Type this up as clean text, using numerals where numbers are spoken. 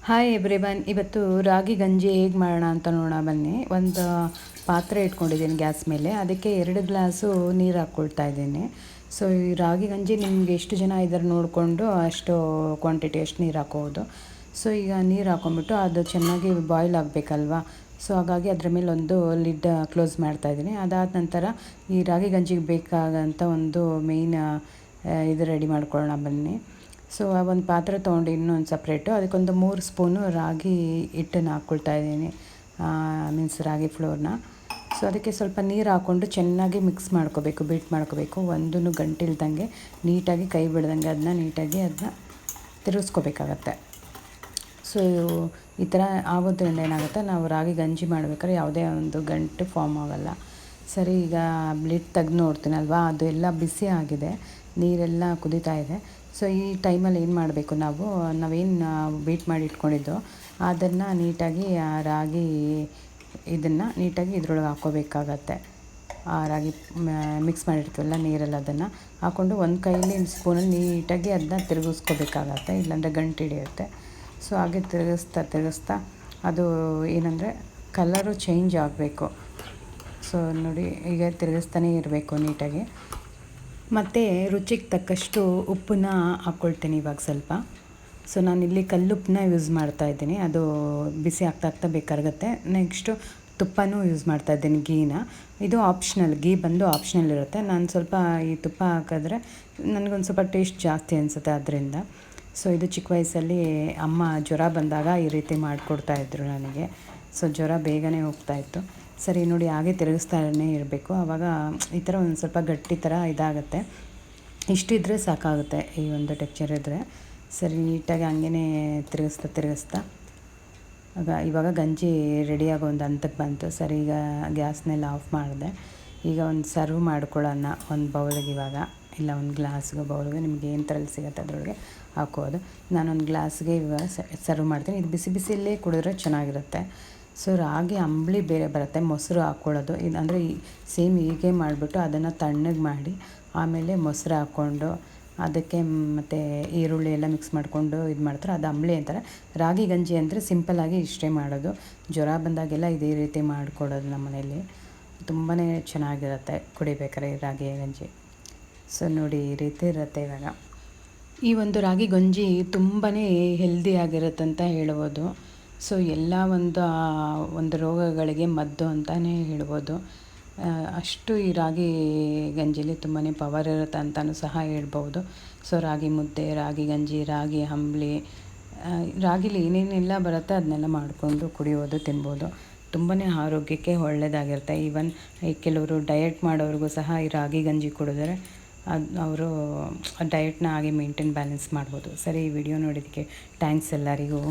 Hi everyone, ಇವತ್ತು ರಾಗಿ ಗಂಜಿ ಹೇಗೆ ಮಾಡೋಣ ಅಂತ ನೋಡೋಣ ಬನ್ನಿ. ಒಂದು ಪಾತ್ರೆ ಇಟ್ಕೊಂಡಿದ್ದೀನಿ ಗ್ಯಾಸ್ ಮೇಲೆ, ಅದಕ್ಕೆ 2 ಗ್ಲಾಸು ನೀರು ಹಾಕ್ಕೊಳ್ತಾ ಇದ್ದೀನಿ. ಸೊ ಈ ರಾಗಿ ಗಂಜಿ ನಿಮ್ಗೆ ಎಷ್ಟು ಜನ ಇದ್ದಾರೆ ನೋಡಿಕೊಂಡು ಅಷ್ಟು ಕ್ವಾಂಟಿಟಿ ಅಷ್ಟು ನೀರು ಹಾಕೋದು. ಸೊ ಈಗ ನೀರು ಹಾಕೊಂಡ್ಬಿಟ್ಟು ಅದು ಚೆನ್ನಾಗಿ ಬಾಯ್ಲ್ ಆಗಬೇಕಲ್ವಾ. ಸೊ ಹಾಗಾಗಿ ಅದ್ರ ಮೇಲೆ ಒಂದು ಲಿಡ್ ಕ್ಲೋಸ್ ಮಾಡ್ತಾಯಿದ್ದೀನಿ. ಅದಾದ ನಂತರ ಈ ರಾಗಿ ಗಂಜಿಗೆ ಬೇಕಾಗಂಥ ಒಂದು ಮೇಯ್ನ್ ಇದು ರೆಡಿ ಮಾಡ್ಕೊಳ್ಳೋಣ ಬನ್ನಿ. ಸೊ ಒಂದು ಪಾತ್ರೆ ತೊಗೊಂಡು ಇನ್ನೊಂದು ಸಪ್ರೇಟು ಅದಕ್ಕೊಂದು 3 ಸ್ಪೂನು ರಾಗಿ ಹಿಟ್ಟನ್ನು ಹಾಕ್ಕೊಳ್ತಾ ಇದ್ದೀನಿ, ಮೀನ್ಸ್ ರಾಗಿ ಫ್ಲೋರ್ನ. ಸೊ ಅದಕ್ಕೆ ಸ್ವಲ್ಪ ನೀರು ಹಾಕ್ಕೊಂಡು ಚೆನ್ನಾಗಿ ಮಿಕ್ಸ್ ಮಾಡ್ಕೋಬೇಕು, ಬೀಟ್ ಮಾಡ್ಕೋಬೇಕು. ಒಂದೂ ಗಂಟಿಲ್ದಂಗೆ ನೀಟಾಗಿ ಕೈ ಬಿಡ್ದಂಗೆ ಅದನ್ನ ನೀಟಾಗಿ ತಿರುಗಿಸ್ಕೋಬೇಕಾಗತ್ತೆ. ಸೊ ಈ ಥರ ಆಗೋದ್ರಿಂದ ಏನಾಗುತ್ತೆ, ನಾವು ರಾಗಿ ಗಂಜಿ ಮಾಡ್ಬೇಕಾದ್ರೆ ಯಾವುದೇ ಒಂದು ಗಂಟು ಫಾರ್ಮ್ ಆಗೋಲ್ಲ. ಸರಿ, ಈಗ ಲಿಡ್ ತೆಗ್ದು ನೋಡ್ತೀನಲ್ವ, ಅದು ಎಲ್ಲ ಬಿಸಿ ಆಗಿದೆ, ನೀರೆಲ್ಲ ಕುದೀತಾ ಇದೆ. ಸೊ ಈ ಟೈಮಲ್ಲಿ ಏನು ಮಾಡಬೇಕು, ನಾವೇನು ಬೀಟ್ ಮಾಡಿ ಇಟ್ಕೊಂಡಿದ್ದೋ ಅದನ್ನು ನೀಟಾಗಿ ರಾಗಿ ಇದನ್ನು ನೀಟಾಗಿ ಇದ್ರೊಳಗೆ ಹಾಕ್ಕೋಬೇಕಾಗತ್ತೆ. ಆ ರಾಗಿ ಮಿಕ್ಸ್ ಮಾಡಿರ್ತೀವಲ್ಲ ನೀರೆಲ್ಲ, ಅದನ್ನು ಹಾಕ್ಕೊಂಡು ಒಂದು ಕೈಯಲ್ಲಿ ಸ್ಪೂನಲ್ಲಿ ನೀಟಾಗಿ ಅದನ್ನ ತಿರುಗಿಸ್ಕೋಬೇಕಾಗತ್ತೆ, ಇಲ್ಲಾಂದರೆ ಗಂಟು ಹಿಡಿಯುತ್ತೆ. ಸೊ ಹಾಗೆ ತಿರುಗಿಸ್ತಾ ಅದು ಏನಂದರೆ ಕಲರು ಚೇಂಜ್ ಆಗಬೇಕು. ಸೊ ನೋಡಿ, ಈಗ ತಿರುಗಿಸ್ತಾನೇ ಇರಬೇಕು ನೀಟಾಗಿ. ಮತ್ತು ರುಚಿಗೆ ತಕ್ಕಷ್ಟು ಉಪ್ಪನ್ನ ಹಾಕ್ಕೊಳ್ತೀನಿ ಇವಾಗ ಸ್ವಲ್ಪ. ಸೊ ನಾನಿಲ್ಲಿ ಕಲ್ಲುಪ್ಪನ್ನ ಯೂಸ್ ಮಾಡ್ತಾಯಿದ್ದೀನಿ, ಅದು ಬಿಸಿ ಆಗ್ತಾ ಬೇಕಾಗುತ್ತೆ. ನೆಕ್ಸ್ಟು ತುಪ್ಪನೂ ಯೂಸ್ ಮಾಡ್ತಾಯಿದ್ದೀನಿ, ಗೀನ. ಇದು ಆಪ್ಷನಲ್, ಗೀ ಬಂದು ಆಪ್ಷನಲ್ ಇರುತ್ತೆ. ನಾನು ಸ್ವಲ್ಪ ಈ ತುಪ್ಪ ಹಾಕಿದ್ರೆ ನನಗೊಂದು ಸ್ವಲ್ಪ ಟೇಸ್ಟ್ ಜಾಸ್ತಿ ಅನಿಸುತ್ತೆ ಅದರಿಂದ. ಸೊ ಇದು ಚಿಕ್ಕ ವಯಸ್ಸಲ್ಲಿ ಅಮ್ಮ ಜ್ವರ ಬಂದಾಗ ಈ ರೀತಿ ಮಾಡಿಕೊಡ್ತಾಯಿದ್ರು ನನಗೆ. ಸೊ ಜ್ವರ ಬೇಗನೆ ಹೋಗ್ತಾಯಿತ್ತು. ಸರಿ ನೋಡಿ, ಹಾಗೆ ತಿರುಗಿಸ್ತಾನೇ ಇರಬೇಕು. ಆವಾಗ ಈ ಥರ ಒಂದು ಸ್ವಲ್ಪ ಗಟ್ಟಿ ಥರ ಇದಾಗುತ್ತೆ. ಇಷ್ಟಿದ್ರೆ ಸಾಕಾಗುತ್ತೆ, ಈ ಒಂದು ಟೆಕ್ಸ್ಚರ್ ಇದ್ದರೆ. ಸರಿ, ನೀಟಾಗಿ ಹಂಗೇ ತಿರುಗಿಸ್ತಾ ಇವಾಗ ಗಂಜಿ ರೆಡಿಯಾಗೋ ಒಂದು ಹಂತಕ್ಕೆ ಬಂತು. ಸರಿ, ಈಗ ಗ್ಯಾಸ್ನೆಲ್ಲ ಆಫ್ ಮಾಡಿದೆ. ಈಗ ಒಂದು ಸರ್ವ್ ಮಾಡ್ಕೊಳ್ಳೋಣ ಒಂದು ಬೌಲಿಗೆ ಇವಾಗ, ಇಲ್ಲ ಒಂದು ಗ್ಲಾಸ್ಗೆ, ಬೌಲ್ಗೆ, ನಿಮ್ಗೆ ಏನು ಥರಲ್ಲಿ ಸಿಗುತ್ತೆ ಅದರೊಳಗೆ ಹಾಕೋದು. ನಾನೊಂದು ಗ್ಲಾಸ್ಗೆ ಇವಾಗ ಸರ್ವ್ ಮಾಡ್ತೀನಿ. ಇದು ಬಿಸಿ ಬಿಸಿಯಲ್ಲೇ ಕುಡಿದ್ರೆ ಚೆನ್ನಾಗಿರುತ್ತೆ. ಸೊ ರಾಗಿ ಅಂಬಲಿ ಬೇರೆ ಬರುತ್ತೆ, ಮೊಸರು ಹಾಕ್ಕೊಳ್ಳೋದು. ಇದು ಅಂದರೆ ಸೇಮ್ ಹೀಗೆ ಮಾಡಿಬಿಟ್ಟು ಅದನ್ನು ತಣ್ಣಗೆ ಮಾಡಿ ಆಮೇಲೆ ಮೊಸರು ಹಾಕ್ಕೊಂಡು ಅದಕ್ಕೆ ಮತ್ತು ಈರುಳ್ಳಿ ಎಲ್ಲ ಮಿಕ್ಸ್ ಮಾಡಿಕೊಂಡು ಇದು ಮಾಡ್ತಾರೆ, ಅದು ಅಂಬಲಿ ಅಂತಾರೆ. ರಾಗಿ ಗಂಜಿ ಅಂದರೆ ಸಿಂಪಲ್ಲಾಗಿ ಇಷ್ಟೇ ಮಾಡೋದು. ಜ್ವರ ಬಂದಾಗೆಲ್ಲ ಇದೇ ರೀತಿ ಮಾಡಿಕೊಡೋದು ನಮ್ಮ ಮನೇಲಿ. ತುಂಬಾ ಚೆನ್ನಾಗಿರುತ್ತೆ ಕುಡಿಬೇಕಾದ್ರೆ ಈ ರಾಗಿ ಗಂಜಿ. ಸೊ ನೋಡಿ, ಈ ರೀತಿ ಇರುತ್ತೆ ಇವಾಗ. ಈ ಒಂದು ರಾಗಿ ಗಂಜಿ ತುಂಬಾ ಹೆಲ್ದಿಯಾಗಿರುತ್ತೆ ಅಂತ ಹೇಳ್ಬೋದು. ಸೊ ಎಲ್ಲ ಒಂದು ರೋಗಗಳಿಗೆ ಮದ್ದು ಅಂತಲೇ ಹೇಳ್ಬೋದು. ಅಷ್ಟು ಈ ರಾಗಿ ಗಂಜಿಲಿ ತುಂಬಾ ಪವರ್ ಇರುತ್ತೆ ಅಂತಲೂ ಸಹ ಹೇಳ್ಬೋದು. ಸೊ ರಾಗಿ ಮುದ್ದೆ, ರಾಗಿ ಗಂಜಿ, ರಾಗಿ ಅಂಬಲಿ, ರಾಗಿಲಿ ಏನೇನೆಲ್ಲ ಬರುತ್ತೆ ಅದನ್ನೆಲ್ಲ ಮಾಡಿಕೊಂಡು ಕುಡಿಯೋದು, ತಿನ್ಬೋದು. ತುಂಬಾ ಆರೋಗ್ಯಕ್ಕೆ ಒಳ್ಳೆಯದಾಗಿರುತ್ತೆ. ಈವನ್ ಕೆಲವರು ಡಯಟ್ ಮಾಡೋರಿಗೂ ಸಹ ಈ ರಾಗಿ ಗಂಜಿ ಕುಡಿದ್ರೆ ಅವರು ಡಯಟ್ನ ಹಾಗೆ ಮೇಂಟೈನ್ ಬ್ಯಾಲೆನ್ಸ್ ಮಾಡ್ಬೋದು. ಸರಿ, ಈ ವಿಡಿಯೋ ನೋಡೋದಕ್ಕೆ ಥ್ಯಾಂಕ್ಸ್ ಎಲ್ಲರಿಗೂ.